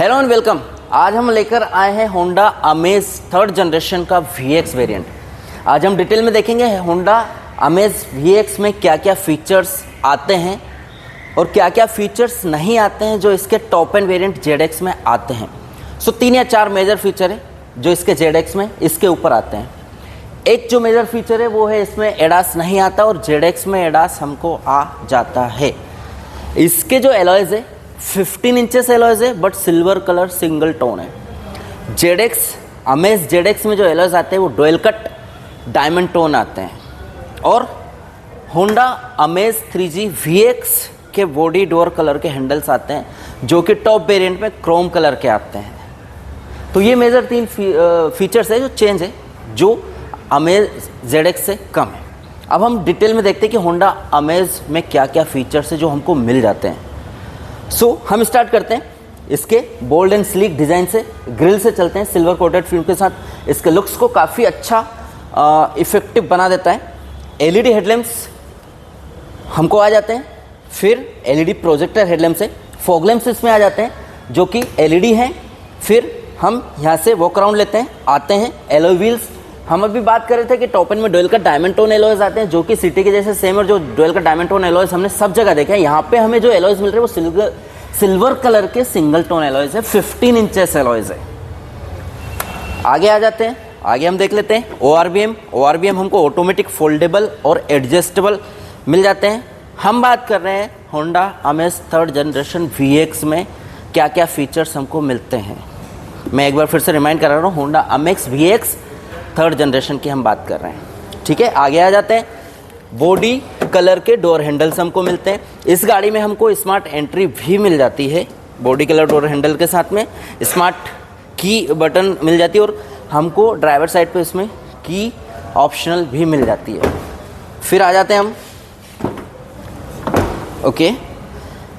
Hello and welcome. आज हम लेकर आए हैं होंडा अमेज थर्ड जनरेशन का VX वेरिएंट। आज हम डिटेल में देखेंगे होंडा अमेज VX में क्या क्या फीचर्स आते हैं और क्या क्या फीचर्स नहीं आते हैं जो इसके टॉप एंड वेरिएंट ZX में आते हैं। सो 3 या 4 मेजर फीचर है जो इसके ZX में इसके ऊपर आते हैं। एक जो मेजर फीचर है वो है इसमें एडास नहीं आता और ZX में एडास हमको आ जाता है। इसके जो एलॉयज है 15 इंचेस एलॉयज है but silver colour single tone है। ZX अमेज ZX में जो एलॉयज आते हैं वो डुअल कट डायमंड टोन आते हैं और होंडा अमेज 3G VX के बॉडी डोर कलर के हैंडल्स आते हैं जो कि टॉप वेरिएंट में क्रोम कलर के आते हैं। तो ये मेजर 3 फीचर्स है जो चेंज है जो अमेज ZX से कम है। अब हम डिटेल में देखते हैं कि होंडा अमेज में क्या क्या फीचर्स है जो हमको मिल जाते हैं। हम स्टार्ट करते हैं इसके बोल्ड एंड स्लीक डिज़ाइन से। ग्रिल से चलते हैं सिल्वर कोटेड फिल्म के साथ। इसके लुक्स को काफ़ी अच्छा इफेक्टिव बना देता है। LED हेडलैम्प्स हमको आ जाते हैं। फिर LED प्रोजेक्टर हेडलैम्प्स है। फॉग लैम्प्स इसमें आ जाते हैं जो कि LED हैं। फिर हम यहाँ से वॉक अराउंड लेते हैं, आते हैं एलॉय व्हील्स। हम अभी बात कर रहे थे कि टॉप एंड में डुअल का डायमंड टोन एलॉयज आते हैं जो कि सिटी के जैसे सेम और जो डुअल का डायमंड टोन एलॉयज हमने सब जगह देखे हैं। यहाँ पे हमें जो एलॉयज मिल रहे हैं वो सिल्वर कलर के सिंगल टोन एलॉयज है। 15 इंचेस एलॉयज है। आगे आ जाते हैं। आगे हम देख लेते हैं ORBM हमको ऑटोमेटिक फोल्डेबल और एडजस्टेबल मिल जाते हैं। हम बात कर रहे हैं Honda amaze third generation VX में क्या क्या फीचर्स हमको मिलते हैं। मैं एक बार फिर से रिमाइंड कर रहा हूँ, Honda amaze VX third generation की हम बात कर रहे हैं। ठीक है, आगे आ जाते हैं। बॉडी कलर के डोर हैंडल्स हमको मिलते हैं। इस गाड़ी में हमको स्मार्ट एंट्री भी मिल जाती है। बॉडी कलर डोर हैंडल के साथ में स्मार्ट की बटन मिल जाती है और हमको ड्राइवर साइड पे इसमें की ऑप्शनल भी मिल जाती है। फिर आ जाते हैं हम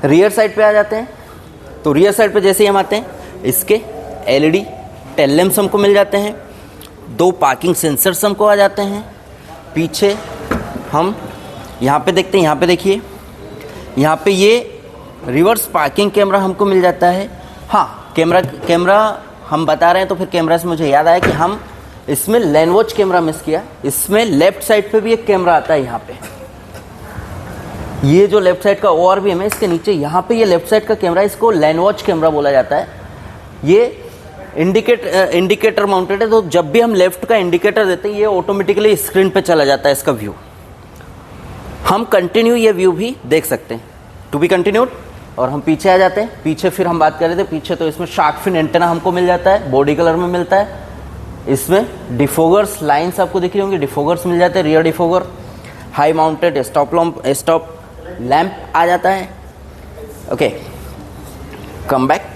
रियर साइड पे आ जाते हैं। तो रियर साइड पे जैसे ही हम आते हैं इसके LED टेल लैंप्स हमको मिल जाते हैं। 2 पार्किंग सेंसर्स हमको आ जाते हैं। पीछे हम यहाँ पे देखते हैं, यहाँ पे देखिए, यहाँ पे ये रिवर्स पार्किंग कैमरा हमको मिल जाता है। हाँ, कैमरा हम बता रहे हैं तो फिर कैमरा से मुझे याद आया कि हम इसमें लैंड वॉच कैमरा मिस किया। इसमें लेफ्ट साइड पे भी एक कैमरा आता है। यहाँ पे ये जो लेफ्ट साइड का ORBM है इसके नीचे यहाँ पे ये लेफ्ट साइड का कैमरा, इसको लैंड वॉच कैमरा बोला जाता है। ये इंडिकेटर माउंटेड है तो जब भी हम लेफ्ट का इंडिकेटर देते हैं ये ऑटोमेटिकली स्क्रीन पे चला जाता है इसका व्यू। हम कंटिन्यू ये व्यू भी देख सकते हैं, टू बी कंटिन्यूड। और हम पीछे आ जाते हैं। पीछे फिर हम बात कर रहे थे, पीछे तो इसमें शार्क फिन एंटेना हमको मिल जाता है, बॉडी कलर में मिलता है। इसमें डिफोगर्स लाइन्स आपको दिख रही होंगी, डिफोगर्स मिल जाते हैं, rear defogger. High mounted stop lamp आ जाता है। Okay, come back.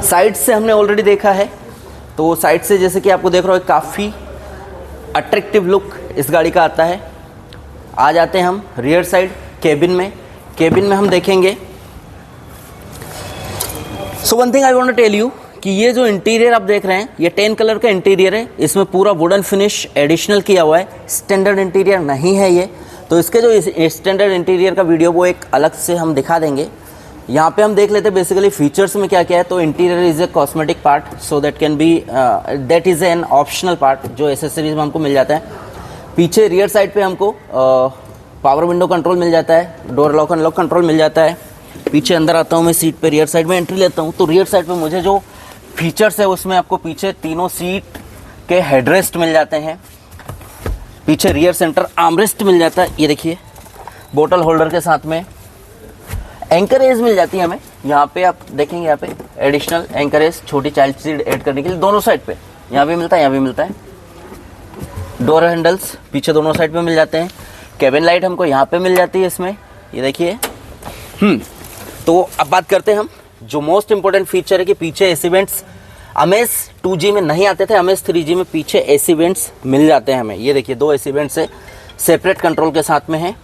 साइड से हमने ऑलरेडी देखा है तो साइड से जैसे कि आपको देख रहे हो काफ़ी अट्रैक्टिव लुक इस गाड़ी का आता है। आ जाते हैं हम रियर साइड केबिन में हम देखेंगे। So one thing I want to tell you कि ये जो इंटीरियर आप देख रहे हैं ये 10 कलर का इंटीरियर है। इसमें पूरा वुडन फिनिश एडिशनल किया हुआ है, स्टैंडर्ड इंटीरियर नहीं है ये। तो इसके जो स्टैंडर्ड इंटीरियर का वीडियो वो एक अलग से हम दिखा देंगे। यहाँ पे हम देख लेते हैं बेसिकली फीचर्स में क्या क्या है। तो interior is a cosmetic part, so that is an optional part जो एसेसरीज में हमको मिल जाता है। पीछे रियर साइड पे हमको पावर विंडो कंट्रोल मिल जाता है, डोर लॉक अनलॉक कंट्रोल मिल जाता है। पीछे अंदर आता हूँ मैं सीट पे, रियर साइड में एंट्री लेता हूँ तो रियर साइड पे मुझे जो फीचर्स है उसमें आपको पीछे तीनों सीट के हेडरेस्ट मिल जाते हैं। पीछे रियर सेंटर आर्मरेस्ट मिल जाता है, ये देखिए, बोतल होल्डर के साथ में। एंकरेज मिल जाती है हमें। यहाँ पे आप देखेंगे, यहाँ पे एडिशनल एंकरेज छोटी चाइल्ड सीट ऐड करने के लिए दोनों साइड पे, यहाँ भी मिलता है, यहाँ भी मिलता है। डोर हैंडल्स पीछे दोनों साइड पे मिल जाते हैं। केबिन लाइट हमको यहाँ पे मिल जाती है इसमें, ये देखिए। तो अब बात करते हैं हम जो मोस्ट इंपॉर्टेंट फीचर है कि पीछे एसी वेंट्स अमेज 2G में नहीं आते थे, अमेज 3G में पीछे एसी वेंट्स मिल जाते हैं हमें। ये देखिए 2 एसी वेंट्स है, सेपरेट कंट्रोल के साथ में है।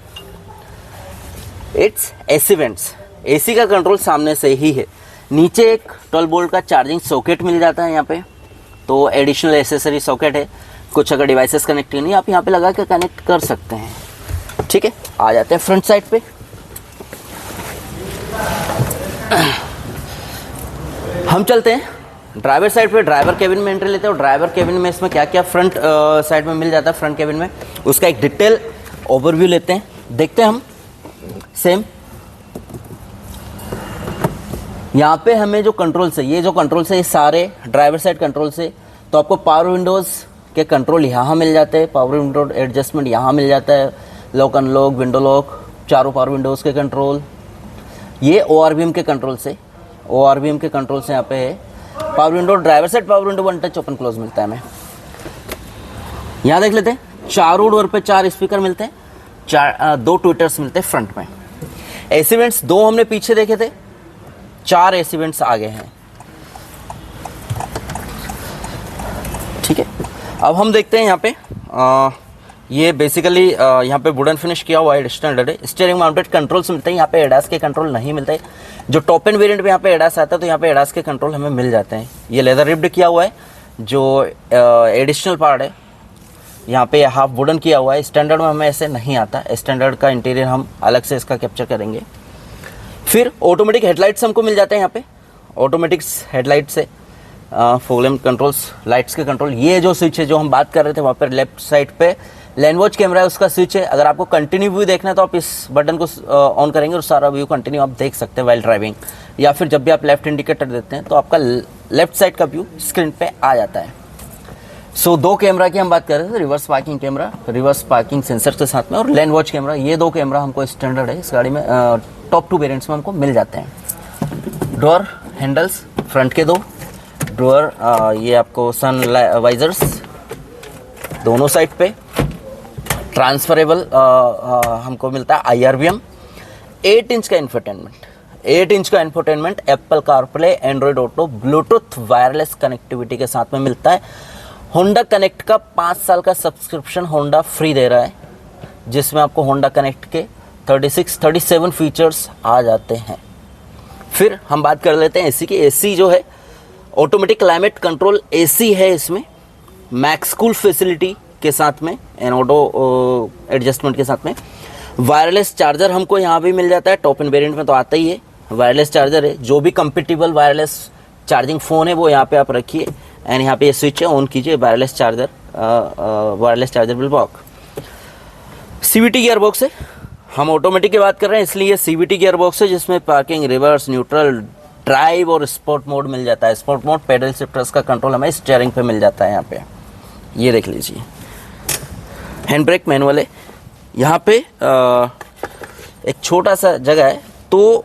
इट्स एसी वेंट्स, एसी का कंट्रोल सामने से ही है। नीचे एक 12 वोल्ट का चार्जिंग सॉकेट मिल जाता है यहाँ पे, तो एडिशनल एसेसरी सॉकेट है। कुछ अगर डिवाइसेस कनेक्ट नहीं आप यहाँ पे लगा के कनेक्ट कर सकते हैं। ठीक है, आ जाते हैं फ्रंट साइड पे। हम चलते हैं ड्राइवर साइड पे, ड्राइवर केबिन में एंट्री लेते हैं और ड्राइवर केबिन में इसमें क्या क्या फ्रंट साइड में मिल जाता है, फ्रंट केबिन में उसका एक डिटेल ओवरव्यू लेते हैं, देखते हैं हम। सेम यहाँ पे हमें जो कंट्रोल्स है, ये जो कंट्रोल्स है ये सारे ड्राइवर साइड कंट्रोल्स है। तो आपको पावर विंडोज़ के कंट्रोल यहाँ मिल जाते हैं, पावर विंडो एडजस्टमेंट यहाँ मिल जाता है, लॉक अनलॉक, विंडो लॉक, चारों पावर विंडोज़ के कंट्रोल। ये ORVM के कंट्रोल से, ORVM के कंट्रोल से यहाँ पे है। Power window, driver side power window one touch open close मिलता है हमें। यहाँ देख लेते हैं, चारों डोर पे 4 स्पीकर मिलते हैं, 2 ट्विटर्स मिलते हैं फ्रंट में। एसी वेंट्स 2 हमने पीछे देखे थे, 4 एसी वेंट्स आगे हैं। ठीक है, अब हम देखते हैं यहाँ पे ये बेसिकली यहाँ पे वुडन फिनिश किया हुआ है, स्टैंडर्ड है। स्टीयरिंग माउंटेड कंट्रोल्स मिलते हैं, यहाँ पे एडास के कंट्रोल नहीं मिलते। जो टॉप एंड वेरिएंट में यहाँ पे एडास आता है तो यहाँ पे एडास के कंट्रोल हमें मिल जाते हैं। ये लेदर रिब्ड किया हुआ है, जो एडिशनल पार्ट है यहाँ पे हाफ वुडन किया हुआ है। स्टैंडर्ड में हमें ऐसे नहीं आता, स्टैंडर्ड का इंटीरियर हम अलग से इसका कैप्चर करेंगे। फिर ऑटोमेटिक हेडलाइट्स हमको मिल जाते हैं यहाँ पे, ऑटोमेटिक हेडलाइट से फॉग लैंप कंट्रोल्स, लाइट्स के कंट्रोल। ये जो स्विच है जो हम बात कर रहे थे वहाँ पर लेफ्ट साइड पे लैंड वॉच कैमरा है, उसका स्विच है। अगर आपको कंटिन्यू व्यू देखना है तो आप इस बटन को ऑन करेंगे और सारा व्यू कंटिन्यू आप देख सकते हैं वाइल ड्राइविंग, या फिर जब भी आप लेफ्ट इंडिकेटर देते हैं तो आपका लेफ्ट साइड का व्यू स्क्रीन पे आ जाता है। सो 2 कैमरा की हम बात कर रहे थे, reverse parking camera, reverse parking sensor के साथ में, और लैंड वॉच कैमरा। ये 2 कैमरा हमको स्टैंडर्ड है इस गाड़ी में, टॉप 2 वेरिएंट्स में हमको मिल जाते हैं। डोर हैंडल्स फ्रंट के 2 डोर, ये आपको सन वाइजर्स दोनों साइड पे। ट्रांसफरेबल हमको मिलता है IRVM। 8 इंच का इंफोटेनमेंट, 8 इंच का infotainment Apple CarPlay, Android auto, Bluetooth wireless connectivity के साथ में मिलता है। होंडा कनेक्ट का 5 साल का सब्सक्रिप्शन होंडा फ्री दे रहा है, जिसमें आपको होंडा कनेक्ट के 37 फीचर्स आ जाते हैं। फिर हम बात कर लेते हैं एसी की। एसी जो है ऑटोमेटिक क्लाइमेट कंट्रोल एसी है, इसमें मैक्स कूल फैसिलिटी के साथ में एंड ऑटो एडजस्टमेंट के साथ में। वायरलेस चार्जर हमको यहाँ भी मिल जाता है, टॉप एंड वेरिएंट में तो आता ही है वायरलेस चार्जर है। जो भी कंपेटिबल वायरलेस चार्जिंग फ़ोन है वो यहाँ पे आप रखिए एंड यहाँ पे ये स्विच है, ऑन कीजिए, wireless charger will work. CVT gear box है, हम ऑटोमेटिक की बात कर रहे हैं इसलिए CVT गियर बॉक्स है, जिसमें पार्किंग, रिवर्स, न्यूट्रल, ड्राइव और स्पोर्ट मोड मिल जाता है। स्पोर्ट मोड पेडल शिफ्टर्स का कंट्रोल हमें स्टीयरिंग पे मिल जाता है। यहाँ पे ये देख लीजिए, हैंड ब्रेक मैनुअल है। यहाँ पे एक छोटा सा जगह है, तो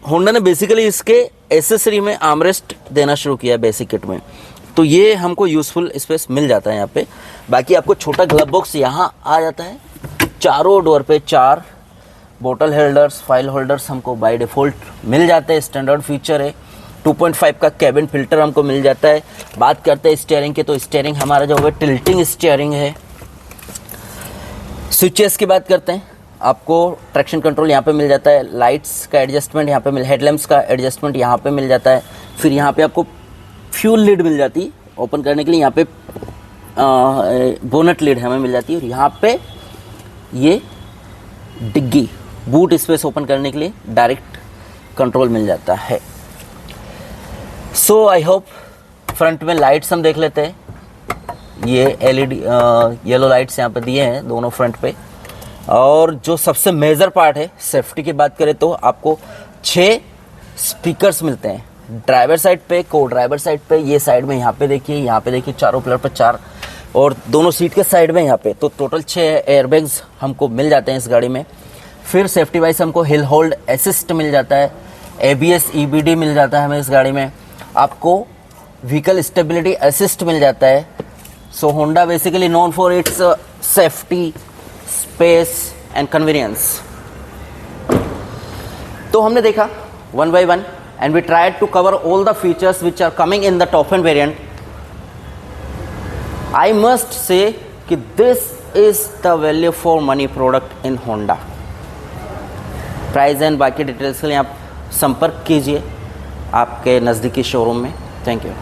होंडा ने बेसिकली इसके एसेसरी में आर्मरेस्ट देना शुरू किया है बेसिक किट में, तो ये हमको यूज़फुल स्पेस मिल जाता है यहाँ पे। बाकी आपको छोटा ग्लव बॉक्स यहाँ आ जाता है। चारों डोर पे 4 बोतल होल्डर्स, फाइल होल्डर्स हमको बाय डिफ़ॉल्ट मिल जाते हैं, स्टैंडर्ड फीचर है। 2.5 का कैबिन फिल्टर हमको मिल जाता है। बात करते हैं स्टीयरिंग के, तो स्टीयरिंग हमारा जो है टिल्टिंग स्टीयरिंग है। स्विचेस की बात करते हैं, आपको ट्रैक्शन कंट्रोल यहाँ पे मिल जाता है, लाइट्स का एडजस्टमेंट यहाँ पे हेडलैम्प्स का एडजस्टमेंट यहाँ पे मिल जाता है। फिर यहाँ पे आपको फ्यूल लीड मिल जाती है ओपन करने के लिए, यहाँ पे बोनट लीड हमें मिल जाती है, और यहाँ पे ये डिग्गी बूट स्पेस ओपन करने के लिए डायरेक्ट कंट्रोल मिल जाता है। सो आई होप। फ्रंट में लाइट्स हम देख लेते हैं, ये LED येलो लाइट्स यहाँ पे दिए हैं दोनों फ्रंट पे। और जो सबसे मेजर पार्ट है, सेफ्टी की बात करें तो आपको 6 स्पीकर्स मिलते हैं ड्राइवर साइड पे, को ड्राइवर साइड पे, ये साइड में यहाँ पे देखिए, चारों पिलर पर 4, और दोनों सीट के साइड में यहाँ पे, तो टोटल 6 एयरबैग्स हमको मिल जाते हैं इस गाड़ी में। फिर सेफ्टी वाइज हमको हिल होल्ड असिस्ट मिल जाता है, ABS EBD मिल जाता है हमें इस गाड़ी में। आपको व्हीकल स्टेबिलिटी असिस्ट मिल जाता है। So Honda basically known for its safety, space and convenience. तो हमने देखा 1 by 1 and we tried to cover all the features which are coming in the top end variant. I must say कि this is the value for money product in Honda. Price and बाकी details के लिए आप संपर्क कीजिए आपके नज़दीकी showroom में। Thank you.